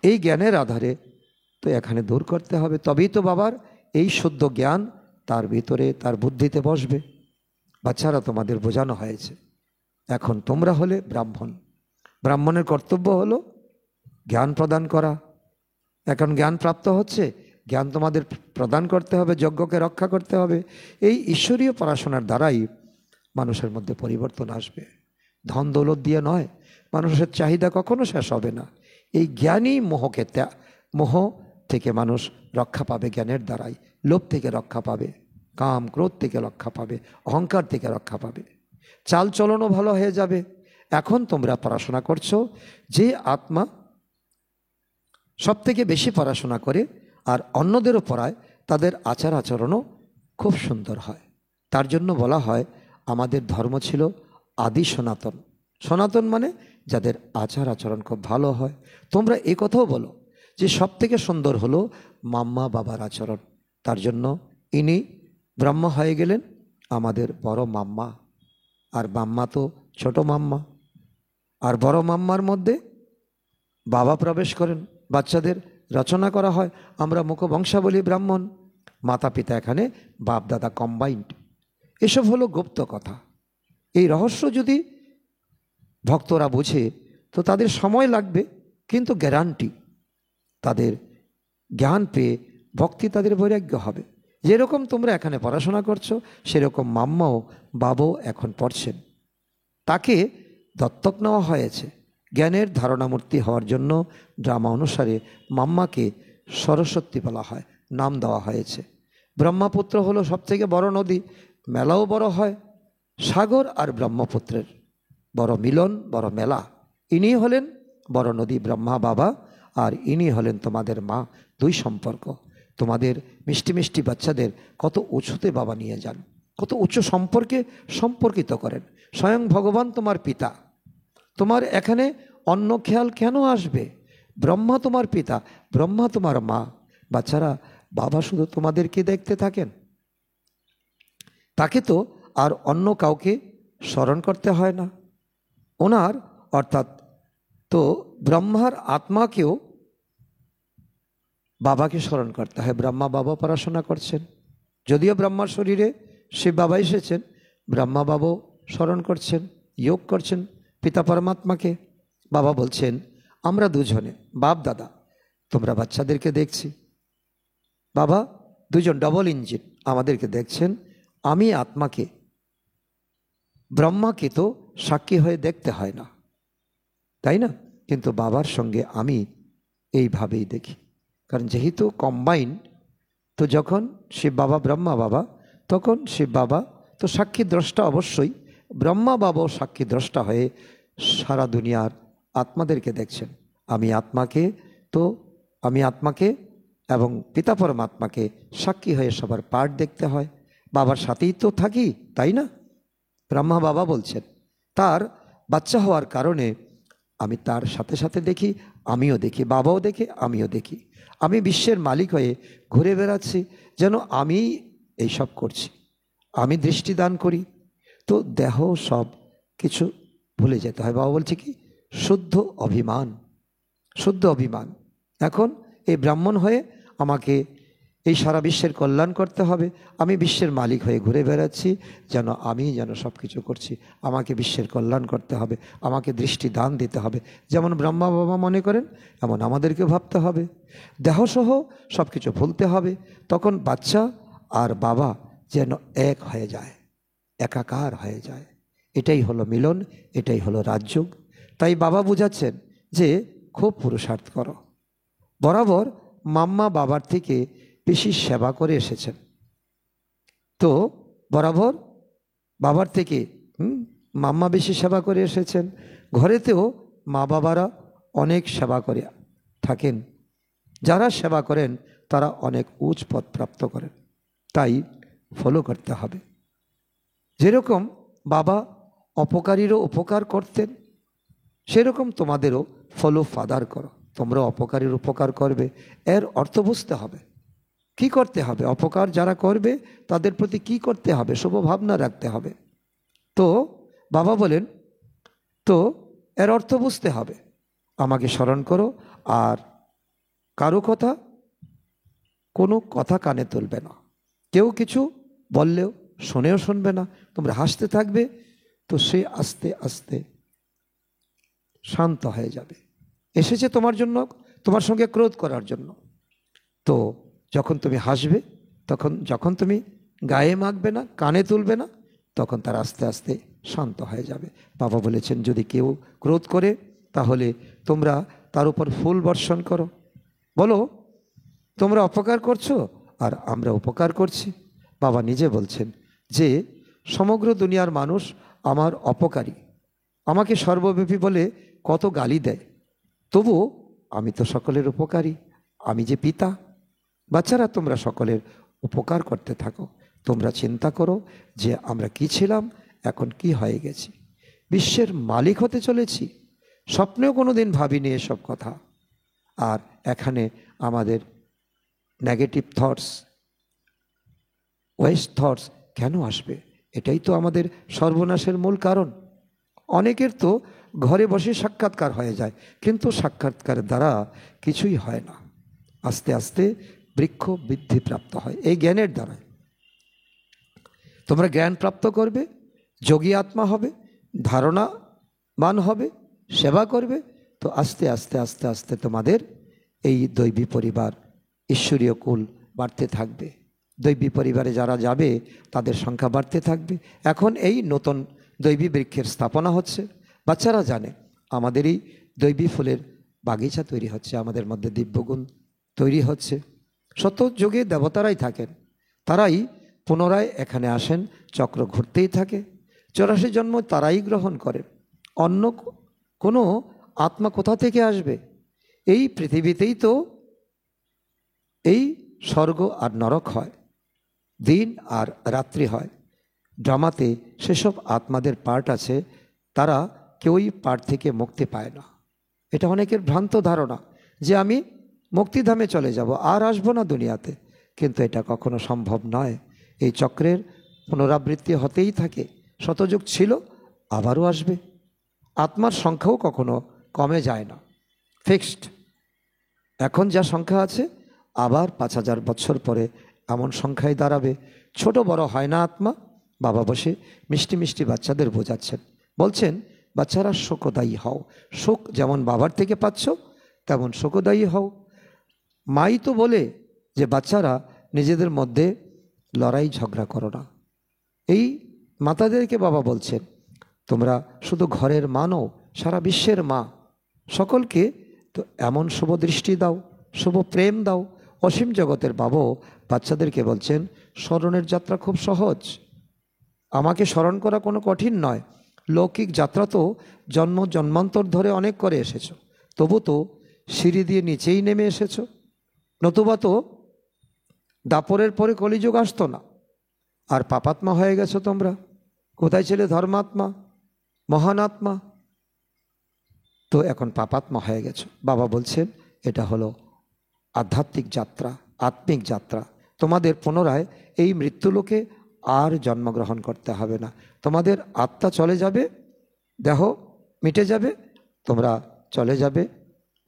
S1: এই জ্ঞানের আধারে তো এখানে দূর করতে হবে, তবেই তো বাবার এই শুদ্ধ জ্ঞান তার ভিতরে তার বুদ্ধিতে বসবে। বাচ্চারা তোমাদের বোঝানো হয়েছে, এখন তোমরা হলে ব্রাহ্মণের কর্তব্য হলো জ্ঞান প্রদান করা। এখন জ্ঞান প্রাপ্ত হচ্ছে, জ্ঞান তোমাদের প্রদান করতে হবে, যজ্ঞকে রক্ষা করতে হবে। এই ঈশ্বরীয় পড়াশোনার দ্বারাই মানুষের মধ্যে পরিবর্তন আসবে। ধন দৌলত দিয়ে নয়, মানুষের চাহিদা কখনো শেষ হবে না। এই জ্ঞানই মোহ থেকে মানুষ রক্ষা পাবে, জ্ঞানের দ্বারাই লোভ থেকে রক্ষা পাবে, কাম ক্রোধ থেকে রক্ষা পাবে, অহংকার থেকে রক্ষা পাবে, চাল চলনও ভালো হয়ে যাবে। এখন তোমরা পড়াশোনা করছো, যে আত্মা সব থেকে বেশি পড়াশোনা করে আর অন্যদেরও পড়ায়, তাদের আচার আচরণও খুব সুন্দর হয়। তার জন্য বলা হয় আমাদের ধর্ম ছিল আদি সনাতন। সনাতন মানে যাদের আচার আচরণ খুব ভালো হয়। তোমরা এই কথাও বলো যে সব থেকে সুন্দর হলো মাম্মা বাবার আচরণ। তার জন্য ইনি ব্রহ্মা হয়ে গেলেন আমাদের বড় মাম্মা, আর মাম্মা তো ছোট মাম্মা। আর বড় মাম্মার মধ্যে বাবা প্রবেশ করেন, বাচ্চাদের রচনা করা হয়। আমরা মুখবংশাবলী ব্রাহ্মণ, মাতা পিতা এখানে বাপ দাদা কম্বাইন্ড। এসব হলো গুপ্ত কথা। এই রহস্য যদি ভক্তরা বুঝে তো তাদের সময় লাগবে, কিন্তু গ্যারান্টি তাদের জ্ঞান পেয়ে ভক্তি তাদের বৈরাগ্য হবে। যেরকম তোমরা এখানে পড়াশোনা করছো, সেরকম মাম্মাও বাবাও এখন পড়ছেন। তাকে দত্তক নেওয়া হয়েছে। জ্ঞানের ধারণামূর্তি হওয়ার জন্য ড্রামা অনুসারে মাম্মাকে সরস্বতী বলা হয়, নাম দেওয়া হয়েছে। ব্রহ্মপুত্র হলো সবথেকে বড় নদী, মেলাও বড় হয়। সাগর আর ব্রহ্মপুত্রের বড় মিলন, বড় মেলা। ইনি হলেন বড় নদী ব্রহ্মা বাবা, আর ইনি হলেন তোমাদের মা। দুই সম্পর্ক। তোমাদের মিষ্টি মিষ্টি বাচ্চাদের কত উঁচুতে বাবা নিয়ে যান, কত উঁচু সম্পর্কে সম্পর্কিত করেন। স্বয়ং ভগবান তোমার পিতা। তোমার এখানে অন্য খেয়াল কেন আসবে? ব্রহ্মা তোমার পিতা, ব্রহ্মা তোমার মা। বাচ্চারা, বাবা শুধু তোমাদেরকে দেখতে থাকেন, তাকে তো আর অন্য কাউকে স্মরণ করতে হয় না। ওনার অর্থাৎ তো ব্রহ্মার আত্মাকেও বাবাকে স্মরণ করতে হয়। ব্রহ্মা বাবা পড়াশোনা করছেন, যদিও ব্রহ্মার শরীরে শিব বাবা এসেছেন, ব্রহ্মা বাবাও স্মরণ করছেন, যোগ করছেন পিতা পরমাত্মাকে। বাবা বলছেন আমরা দুজনে বাপ দাদা, তোমরা বাচ্চাদেরকে দেখছি। বাবা দুজন ডবল ইঞ্জিন আমাদেরকে দেখছেন। আমি আত্মাকে, ব্রহ্মাকে তো সাক্ষী হয়ে দেখতে হয় না, তাই না? কিন্তু বাবার সঙ্গে আমি এইভাবেই দেখি, কারণ যেহেতু কম্বাইন্ড। তো যখন শিব বাবা ব্রহ্মা বাবা, তখন শিব বাবা তো সাক্ষী দ্রষ্টা অবশ্যই, ব্রহ্মা বাবাও সাক্ষী দ্রষ্টা হয়ে সারা দুনিয়ার আত্মাদেরকে দেখছেন। আমি আত্মাকে এবং পিতা পরমাত্মাকে সাক্ষী হয়ে সবার পাঠ দেখতে হয়। বাবার সাথেই তো থাকি, তাই না? ব্রহ্মা বাবা বলছেন তার বাচ্চা হওয়ার কারণে আমি তার সাথে সাথে দেখি, আমিও দেখি, বাবাও দেখে, আমিও দেখি। আমি বিশ্বের মালিক হয়ে ঘুরে বেড়াচ্ছি, যেন আমি এইসব করছি। আমি দৃষ্টিদান করি, তো দেহ সব কিছু ভুলে যেতে হয়। বাবা বলছে কি? শুদ্ধ অভিমান, শুদ্ধ অভিমান। এখন এই ব্রাহ্মণ হয়ে আমাকে এই সারা বিশ্বের কল্যাণ করতে হবে। আমি বিশ্বের মালিক হয়ে ঘুরে বেড়াচ্ছি, যেন সব কিছু করছি। আমাকে বিশ্বের কল্যাণ করতে হবে, আমাকে দৃষ্টি দান দিতে হবে। যেমন ব্রহ্মা বাবা মনে করেন, এমন আমাদেরকে ভাবতে হবে। দেহসহ সব কিছু ভুলতে হবে। তখন বাচ্চা আর বাবা যেন এক হয়ে যায়, একাকার হয়ে যায়। এটাই হলো মিলন, এটাই হলো রাজযোগ। তাই বাবা বুঝাচ্ছেন যে খুব পুরুষার্থ করো। বরাবর মাম্মা বাবার থেকে বেশি সেবা করে এসেছেন, তো বরাবর বাবার থেকে মাম্মা বেশি সেবা করে এসেছেন। ঘরেতেও মা বাবারা অনেক সেবা করে থাকেন। যারা সেবা করেন তারা অনেক উচ্চ পদ প্রাপ্ত করেন। তাই ফলো করতে হবে। যেরকম বাবা অপকারীরও উপকার করতেন, সেরকম তোমাদেরও ফলো ফাদার করো। তোমরা অপকারীর উপকার করবে, এর অর্থ বুঝতে হবে। কি করতে হবে? অপকার যারা করবে তাদের প্রতি কি করতে হবে? শুভ ভাবনা রাখতে হবে। তো বাবা বলেন, তো এর অর্থ বুঝতে হবে। আমাকে স্মরণ করো, আর কোনো কথা কানে তুলবে না। কেউ কিছু বললেও শুনবে না। তোমরা হাসতে থাকবে, তো সে আস্তে আস্তে শান্ত হয়ে যাবে। এসেছে তোমার জন্য, তোমার সঙ্গে ক্রোধ করার জন্য। তো যখন তুমি হাসবে, যখন তুমি গায়ে মাখবে না, কানে তুলবে না, তখন তারা আস্তে আস্তে শান্ত হয়ে যাবে। বাবা বলেছেন যদি কেউ ক্রোধ করে তাহলে তোমরা তার উপর ফুল বর্ষণ করো, বলো তোমরা অপকার করছো আর আমরা উপকার করছি। বাবা নিজে বলছেন যে সমগ্র দুনিয়ার মানুষ আমার অপকারী, আমাকে সর্বব্যাপী বলে কত গালি দেয়, তবুও আমি তো সকলের উপকারী, আমি যে পিতা। বাচ্চারা তোমরা সকলের উপকার করতে থাকো, তোমরা চিন্তা করো যে আমরা কি ছিলাম, এখন কি হয়ে গেছি, বিশ্বের মালিক হতে চলেছি। স্বপ্নেও কোনো দিন ভাবিনি এসব কথা। আর এখানে আমাদের নেগেটিভ থটস, ওয়েস্ট থটস কেন আসবে? এটাই তো আমাদের সর্বনাশের মূল কারণ। অনেকের তো ঘরে বসে সাক্ষাৎকার হয়ে যায়, কিন্তু সাক্ষাৎকারের দ্বারা কিছুই হয় না। আস্তে আস্তে বৃক্ষ বৃদ্ধি প্রাপ্ত হয় এই জ্ঞানের দ্বারা। তোমরা জ্ঞান প্রাপ্ত করবে, যোগী আত্মা হবে, ধারণাবান হবে, সেবা করবে, তো আস্তে আস্তে আস্তে আস্তে তোমাদের এই দৈবী পরিবার, ঈশ্বরীয় কুল বাড়তে থাকবে। দৈবী পরিবারে যারা যাবে তাদের সংখ্যা বাড়তে থাকবে। এখন এই নতুন দৈবী বৃক্ষের স্থাপনা হচ্ছে। বাচ্চারা জানে আমাদের এই দৈবী ফুলের বাগিচা তৈরি হচ্ছে, আমাদের মধ্যে দিব্যগুণ তৈরি হচ্ছে। শত যুগে দেবতারাই থাকেন, তারাই পুনরায় এখানে আসেন, চক্র ঘুরতেই থাকে। 84 জন্ম তারাই গ্রহণ করেন। অন্য কোনো আত্মা কোথা থেকে আসবে? এই পৃথিবীতেই তো এই স্বর্গ আর নরক হয়, দিন আর রাত্রি হয়। ড্রামাতে সেসব আত্মাদের পার্ট আছে, তারা কেউই পার্ট থেকে মুক্তি পায় না। এটা অনেকের ভ্রান্ত ধারণা যে আমি মুক্তিধামে চলে যাব, আর আসবো না দুনিয়াতে, কিন্তু এটা কখনো সম্ভব নয়। এই চক্রের পুনরাবৃত্তি হতেই থাকে। শতযুগ ছিল, আবারও আসবে। আত্মার সংখ্যাও কখনো কমে যায় না, ফিক্সড। এখন যা সংখ্যা আছে, আবার 5000 বছর পরে এমন সংখ্যায় দাঁড়াবে। ছোট বড় হয় না আত্মা। বাবা বসে মিষ্টি মিষ্টি বাচ্চাদের বোঝাচ্ছেন, বলছেন বাচ্চারা শোকদায়ী হও। শোক যেমন বাবার থেকে পাচ্ছ, তেমন শোকদায়ী হও। মাই তো বলে যে বাচ্চারা নিজেদের মধ্যে লড়াই ঝগড়া করো না। এই মাতাদেরকে বাবা বলছেন তোমরা শুধু ঘরের মা নও, সারা বিশ্বের মা। সকলকে তো এমন শুভ দৃষ্টি দাও, শুভ প্রেম দাও। অসীম জগতের বাবাও বাচ্চাদেরকে বলছেন স্মরণের যাত্রা খুব সহজ, আমাকে স্মরণ করা কোনো কঠিন নয়। লৌকিক যাত্রা তো জন্ম জন্মান্তর ধরে অনেক করে এসেছো, তবু তো সিঁড়ি দিয়ে নিচেই নেমে এসেছো। নতুবা তো দাপরের পরে কলিযুগ আসতো না। আর পাপাত্মা হয়ে গেছো তোমরা। কোথায় ছিলে ধর্মাত্মা, মহান আত্মা? তো এখন পাপাত্মা হয়ে গেছো। বাবা বলছেন এটা হলো আধ্যাত্মিক যাত্রা, আত্মিক যাত্রা। তোমাদের পুনরায় এই মৃত্যুলোকে আর জন্মগ্রহণ করতে হবে না। তোমাদের আত্মা চলে যাবে, দেহ মিটে যাবে, তোমরা চলে যাবে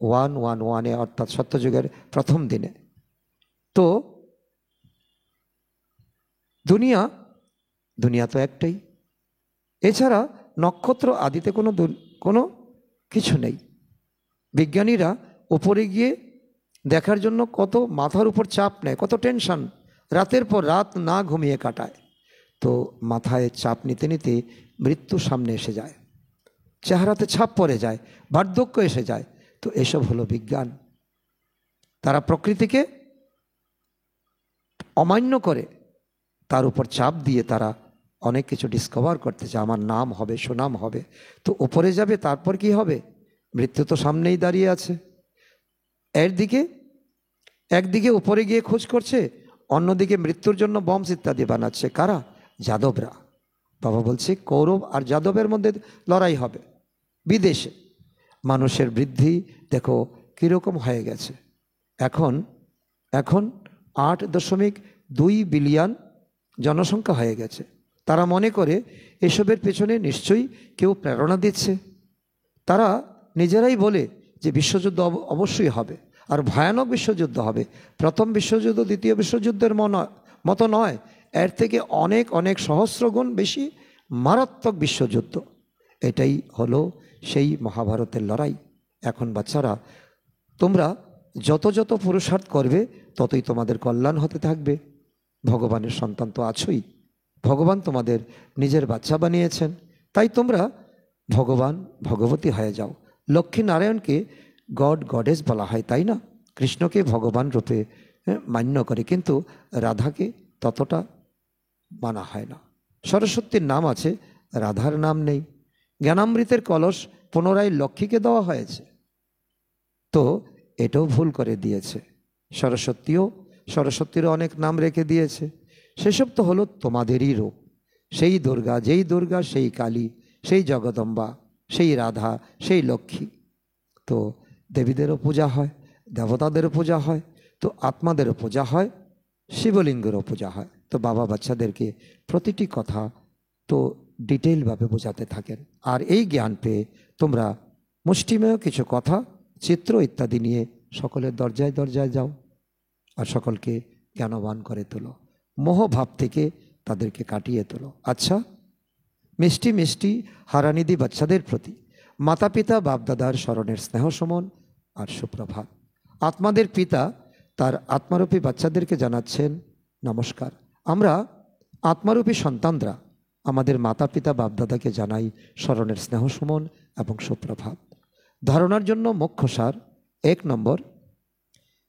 S1: 111-এ, অর্থাৎ সত্যযুগের প্রথম দিনে। তো দুনিয়া তো একটাই। এছাড়া নক্ষত্র আদিতে কোনো কিছু নেই। বিজ্ঞানীরা উপরে গিয়ে দেখার জন্য কত মাথার উপর চাপ নেয়, কত টেনশন, রাতের পর রাত না ঘুমিয়ে কাটায়। তো মাথায় চাপ নিতে নিতে মৃত্যু সামনে এসে যায়, চেহারাতে ছাপ পড়ে যায়, বার্ধক্য এসে যায়। তো এসব হলো বিজ্ঞান। তারা প্রকৃতিকে অমান্য করে, তার উপর চাপ দিয়ে তারা অনেক কিছু ডিসকভার করতে চায়। আমার নাম হবে, সুনাম হবে। তো উপরে যাবে, তারপর কি হবে? মৃত্যু তো সামনেই দাঁড়িয়ে আছে। একদিকে উপরে গিয়ে খোঁজ করছে, অন্যদিকে মৃত্যুর জন্য বম্ব ইত্যাদি বানাচ্ছে। কারা? যাদবরা। বাবা বলছে কৌরব আর যাদবের মধ্যে লড়াই হবে বিদেশে। মানুষের বৃদ্ধি দেখো কীরকম হয়ে গেছে। এখন 8.2 বিলিয়ন জনসংখ্যা হয়ে গেছে। তারা মনে করে এসবের পেছনে নিশ্চয়ই কেউ প্রেরণা দিচ্ছে। তারা নিজেরাই বলে যে বিশ্বযুদ্ধ অবশ্যই হবে, আর ভয়ানক বিশ্বযুদ্ধ হবে। প্রথম বিশ্বযুদ্ধ দ্বিতীয় বিশ্বযুদ্ধের মতো নয়, এর থেকে অনেক অনেক সহস্র গুণ বেশি মারাত্মক বিশ্বযুদ্ধ। এটাই হলো সেই মহাভারতের লড়াই। এখন বাচ্চারা, তোমরা যত যত পুরুষার্থ করবে ততই তোমাদের কল্যাণ হতে থাকবে। ভগবানের সন্তান তো আছোই, ভগবান তোমাদের নিজের বাচ্চা বানিয়েছেন, তাই তোমরা ভগবান ভগবতী হয়ে যাও। লক্ষ্মী নারায়ণকে গড গডেস বলা হয়, তাই না? কৃষ্ণকে ভগবান রূপে মান্য করে, কিন্তু রাধাকে ততটা মানা হয় না। সরস্বতীর নাম আছে, রাধার নাম নেই। জ্ঞানামৃতের কলস পুনরায় লক্ষ্মীকে দেওয়া হয়েছে, তো এটাও ভুল করে দিয়েছে। সরস্বতীরও অনেক নাম রেখে দিয়েছে। সেসব তো হলো তোমাদেরই রূপ। সেই দুর্গা, যেই দুর্গা সেই কালী, সেই জগদম্বা, সেই রাধা, সেই লক্ষ্মী। তো দেবীদেরও পূজা হয়, দেবতাদেরও পূজা হয়, তো আত্মাদেরও পূজা হয়, শিবলিঙ্গেরও পূজা হয়। তো বাবা বাচ্চাদেরকে প্রতিটি কথা তো ডিটেইলভাবে বোঝাতে থাকেন। আর এই জ্ঞান পেয়ে তোমরা মুষ্টিমেয় কিছু কথা, চিত্র ইত্যাদি নিয়ে সকলের দরজায় দরজায় যাও আর সকলকে জ্ঞানবান করে তোলো। মোহভাব থেকে তাদেরকে কাটিয়ে তোলো। আচ্ছা, মিষ্টি মিষ্টি হারানিধি বাচ্চাদের প্রতি মাতা পিতা বাপদাদার স্মরণের স্নেহ সমন আর সুপ্রভাত। আত্মাদের পিতা তার আত্মারূপী বাচ্চাদেরকে জানাচ্ছেন নমস্কার। আমরা আত্মারূপী সন্তানরা আমাদের মাতা পিতা বাপদাদাকে জানাই স্মরণের স্নেহ সুমন এবং সুপ্রভাত। ধারণার জন্য মুখ্য সার: 1 নম্বর,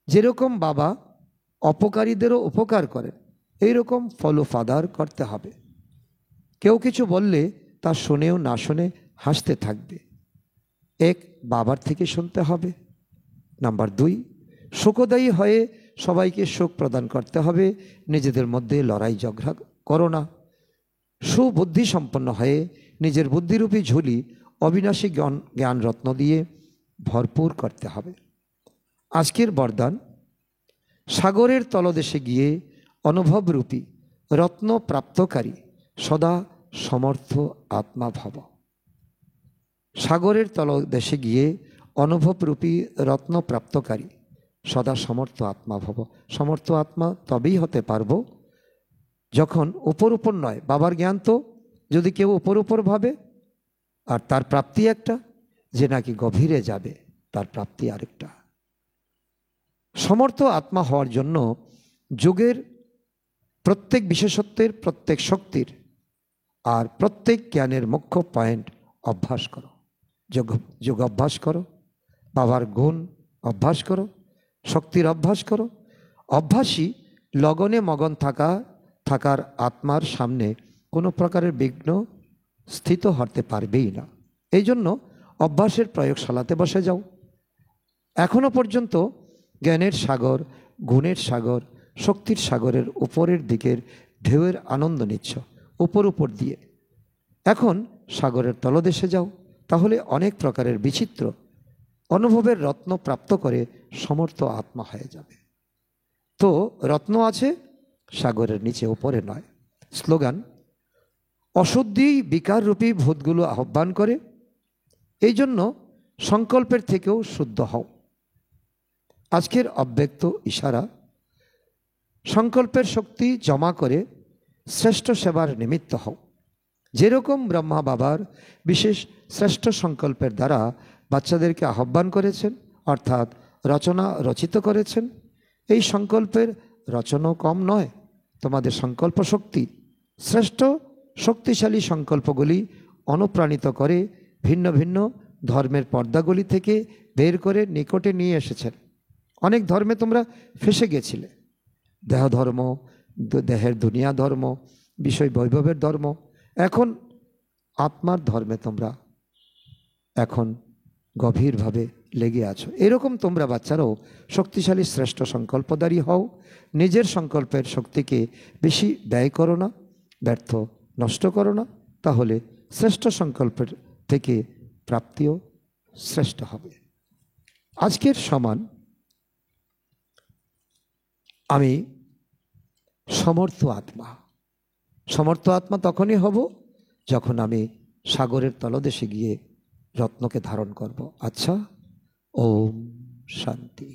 S1: যেরকম বাবা অপকারীদেরও উপকার করেন, এইরকম ফলো ফাদার করতে হবে। কেউ কিছু বললে তা শুনেও না শুনে হাসতে থাকবে। 1, বাবার থেকে শুনতে হবে। নাম্বার 2, সুখদায়ী হয়ে সবাইকে সুখ প্রদান করতে হবে, নিজেদের মধ্যে লড়াই ঝগড়া করো না। সুবুদ্ধি সম্পন্ন হয়ে নিজের বুদ্ধিরূপী ঝুলি অবিনাশী জ্ঞান রত্ন দিয়ে ভরপুর করতে হবে। আজকের বরদান: সাগরের তলদেশে গিয়ে অনুভবরূপী রত্ন প্রাপ্তকারী সদা সমর্থ আত্মা ভব। সাগরের তলদেশে গিয়ে অনুভবরূপী রত্ন প্রাপ্তকারী সদা সমর্থ আত্মা ভব। সমর্থ আত্মা তবেই হতে পারবো যখন উপর উপর নয়। বাবার জ্ঞান তো যদি কেউ উপর উপর ভাবে, আর তার প্রাপ্তি একটা, যে নাকি গভীরে যাবে, তার প্রাপ্তি আরেকটা। সমর্থ আত্মা হওয়ার জন্য যোগের প্রত্যেক বিশেষত্বের, প্রত্যেক শক্তির আর প্রত্যেক জ্ঞানের মুখ্য পয়েন্ট অভ্যাস করো। যোগ অভ্যাস করো, বাবার গুণ অভ্যাস করো, শক্তির অভ্যাস করো। অভ্যাসী লগনে মগন থাকার আত্মার সামনে কোনো প্রকারের বিঘ্ন স্থিত হতে পারবেই না। এই জন্য অভ্যাসের প্রয়োগশালাতে বসে যাও। এখনো পর্যন্ত জ্ঞানের সাগর, গুণের সাগর, শক্তির সাগরের উপরের দিকের ঢেউয়ের আনন্দ নিচ্ছ উপর উপর দিয়ে। এখন সাগরের তলদেশে যাও, তাহলে অনেক প্রকারের বিচিত্র অনুভবের রত্ন প্রাপ্ত করে সমর্থ আত্মা হয়ে যাবে। তো রত্ন আছে সাগরের নিচে, উপরে নয়। স্লোগান: অশুদ্ধি বিকাররূপী ভূতগুলো আহ্বান করে, এই জন্য সংকল্পের থেকেও শুদ্ধ হও। আজকের অব্যক্ত ইশারা: সংকল্পের শক্তি জমা করে শ্রেষ্ঠ সেবার নিমিত্ত হও। যেরকম ব্রহ্মা বাবার বিশেষ শ্রেষ্ঠ সংকল্পের দ্বারা বাচ্চাদেরকে আহ্বান করেছেন, অর্থাৎ রচিত করেছেন, এই সংকল্পের রচনাও কম নয়। তোমাদের সংকল্প শক্তি শ্রেষ্ঠ শক্তিশালী সংকল্পগুলি অনুপ্রাণিত করে ভিন্ন ভিন্ন ধর্মের পর্দাগুলি থেকে বের করে নিকটে নিয়ে এসেছেন। অনেক ধর্মে তোমরা ফেসে গেছিলে, দেহ ধর্ম, দেহের দুনিয়া ধর্ম, বিষয় বৈভবের ধর্ম। এখন আত্মার ধর্মে তোমরা এখন গভীরভাবে লেগে আছো। এরকম তোমরা বাচ্চারাও শক্তিশালী শ্রেষ্ঠ সংকল্পদারী হও। নিজের সংকল্পের শক্তিকে বেশি ব্যয় করো না, ব্যর্থ নষ্ট করো না, তাহলে শ্রেষ্ঠ সংকল্পের থেকে প্রাপ্তিও শ্রেষ্ঠ হবে। আজকের সমান আমি সমর্থ আত্মা। সমর্থ আত্মা তখনই হব যখন আমি সাগরের তলদেশে গিয়ে রত্নকে ধারণ করব। আচ্ছা, ওম শান্তি।